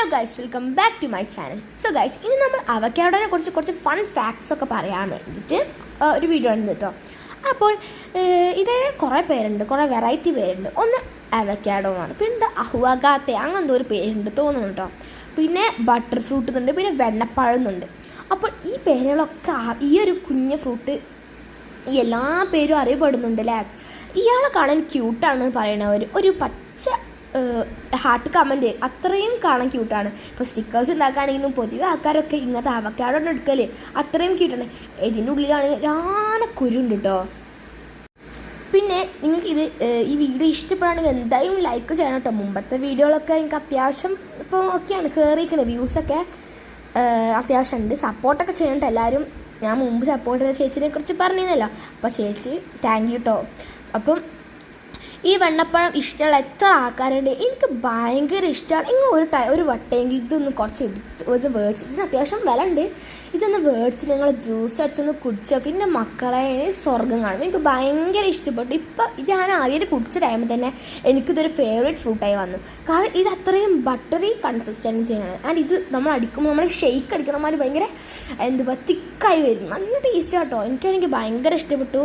Hello guys, welcome back to my channel. So guys, ഇനി നമ്മൾ അവക്കാഡോനെ കുറിച്ച് കുറച്ച് ഫൺ ഫാക്ട്സ് ഒക്കെ പറയാൻ വേണ്ടിയിട്ട് ഒരു വീഡിയോ ഉണ്ട് കേട്ടോ. അപ്പോൾ ഇതിന് കുറേ പേരുണ്ട്, കുറേ വെറൈറ്റി പേരുണ്ട്. ഒന്ന് അവക്കാഡോ ആണ്, പിന്നെ അഹുവഗാത്തെ അങ്ങനത്തെ ഒരു പേരുണ്ട് തോന്നുന്നു കേട്ടോ. പിന്നെ ബട്ടർ ഫ്രൂട്ട് എന്നുണ്ട്, പിന്നെ വെണ്ണപ്പഴം എന്നുണ്ട്. അപ്പോൾ ഈ പേരുകളൊക്കെ ഈ ഒരു കുഞ്ഞ് ഫ്രൂട്ട് ഈ എല്ലാ പേരും അറിയപ്പെടുന്നുണ്ട് അല്ലേ. ഇയാളെ കാണാൻ ക്യൂട്ടാണെന്ന് പറയണവർ ഒരു പച്ച ഹാർട്ട് കമൻറ്റ് അത്രയും കാണാൻ ക്യൂട്ടാണ്. ഇപ്പോൾ സ്റ്റിക്കേഴ്സ് ഉണ്ടാക്കുകയാണെങ്കിലും പൊതുവെ ആൾക്കാരൊക്കെ ഇങ്ങനത്തെ അവക്കാഡോ എടുക്കല് അത്രയും ക്യൂട്ടാണ്. ഇതിൻ്റെ ഉള്ളിലാണെങ്കിൽ കുരുണ്ട് കേട്ടോ. പിന്നെ നിങ്ങൾക്ക് ഈ വീഡിയോ ഇഷ്ടപ്പെടുകയാണെങ്കിൽ എന്തായാലും ലൈക്ക് ചെയ്യണം കേട്ടോ. മുമ്പത്തെ വീഡിയോകളൊക്കെ എനിക്ക് അത്യാവശ്യം ഇപ്പോൾ ഒക്കെയാണ് കയറിയിരിക്കുന്നത്, വ്യൂസൊക്കെ അത്യാവശ്യമുണ്ട്. സപ്പോർട്ടൊക്കെ ചെയ്യണ്ട എല്ലാവരും. ഞാൻ മുമ്പ് സപ്പോർട്ട് ചെയ്ത ചേച്ചിനെ കുറിച്ച് പറഞ്ഞിരുന്നല്ലോ, അപ്പോൾ ചേച്ചി താങ്ക് യു കേട്ടോ. അപ്പം ഈ വെണ്ണപ്പഴം ഇഷ്ടമുള്ള എത്ര ആൾക്കാരുണ്ട്, എനിക്ക് ഭയങ്കര ഇഷ്ടമാണ്. നിങ്ങൾ ഒരു വട്ടമെങ്കിൽ ഇതൊന്ന് കുറച്ച് ഒരു മേടിച്ച്, ഇതിന് അത്യാവശ്യം വില ഉണ്ട്. ഇതൊന്ന് മേടിച്ച് നിങ്ങൾ ജ്യൂസ് അടിച്ചൊന്ന് കുടിച്ചൊക്കെ എൻ്റെ മക്കളെ സ്വർഗ്ഗം കാണും. എനിക്ക് ഭയങ്കര ഇഷ്ടപ്പെട്ടു. ഇപ്പം ഇത് ഞാൻ ആദ്യമായിട്ട് കുടിച്ച ടൈമിൽ തന്നെ എനിക്കിതൊരു ഫേവറേറ്റ് ഫ്രൂട്ടായി വന്നു. കാരണം ഇത് അത്രയും ബട്ടറി കൺസിസ്റ്റൻസിയാണ്. ആൻഡ് ഇത് നമ്മൾ അടിക്കുമ്പോൾ നമ്മൾ ഷെയ്ക്ക് അടിക്കണമാതിരി ഭയങ്കര തിക്കായി വരും. നല്ല ടേസ്റ്റ് കേട്ടോ. എനിക്ക് ഭയങ്കര ഇഷ്ടപ്പെട്ടു.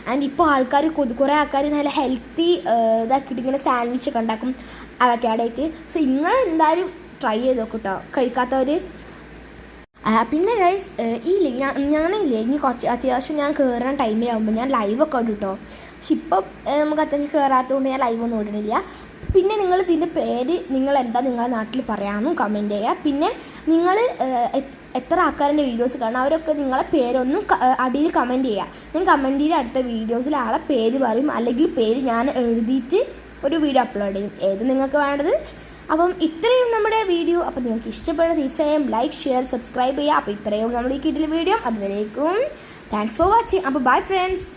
ആൻഡ് ഇപ്പോൾ ആൾക്കാർ കുറേ ആൾക്കാർ നല്ല ഹെൽത്തി ഇതാക്കിയിട്ട് ഇങ്ങനെ സാൻഡ്വിച്ചൊക്കെ ഉണ്ടാക്കും അവക്കാഡോയിട്ട്. സോ നിങ്ങൾ എന്തായാലും ട്രൈ ചെയ്ത് നോക്കും കേട്ടോ, കഴിക്കാത്തവർ. പിന്നെ ഗൈസ്, ഞാനില്ലേ ഇനി കുറച്ച് അത്യാവശ്യം ഞാൻ കയറാൻ ടൈമിലാകുമ്പോൾ ഞാൻ ലൈവൊക്കെ ഇടും കേട്ടോ. പക്ഷെ ഇപ്പം നമുക്ക് അത്യാവശ്യം കയറാത്തതുകൊണ്ട് ഞാൻ ലൈവൊന്നും ഇടണില്ല. പിന്നെ നിങ്ങൾ ഇതിൻ്റെ പേര് നിങ്ങൾ എന്താ നിങ്ങളുടെ നാട്ടിൽ പറയാമെന്നും കമൻറ്റ് ചെയ്യുക. പിന്നെ നിങ്ങൾ എത്ര ആൾക്കാരുടെ വീഡിയോസ് കാണും അവരൊക്കെ നിങ്ങളെ പേരൊന്നും അടിയിൽ കമൻറ്റ് ചെയ്യുക. ഞാൻ കമൻറ്റിൽ അടുത്ത വീഡിയോസിൽ ആളെ പേര് പറയും, അല്ലെങ്കിൽ പേര് ഞാൻ എഴുതിയിട്ട് ഒരു വീഡിയോ അപ്ലോഡ് ചെയ്യും, ഏത് നിങ്ങൾക്ക് വേണ്ടത്. അപ്പം ഇത്രയും നമ്മുടെ വീഡിയോ. അപ്പോൾ നിങ്ങൾക്ക് ഇഷ്ടപ്പെടുന്ന തീർച്ചയായും ലൈക്ക്, ഷെയർ, സബ്സ്ക്രൈബ് ചെയ്യുക. അപ്പോൾ ഇത്രയും നമ്മൾ ഈ കിട്ടിയ വീഡിയോ. അതുവരേക്കും താങ്ക്സ് ഫോർ വാച്ചിങ്. അപ്പോൾ ബൈ ഫ്രണ്ട്സ്.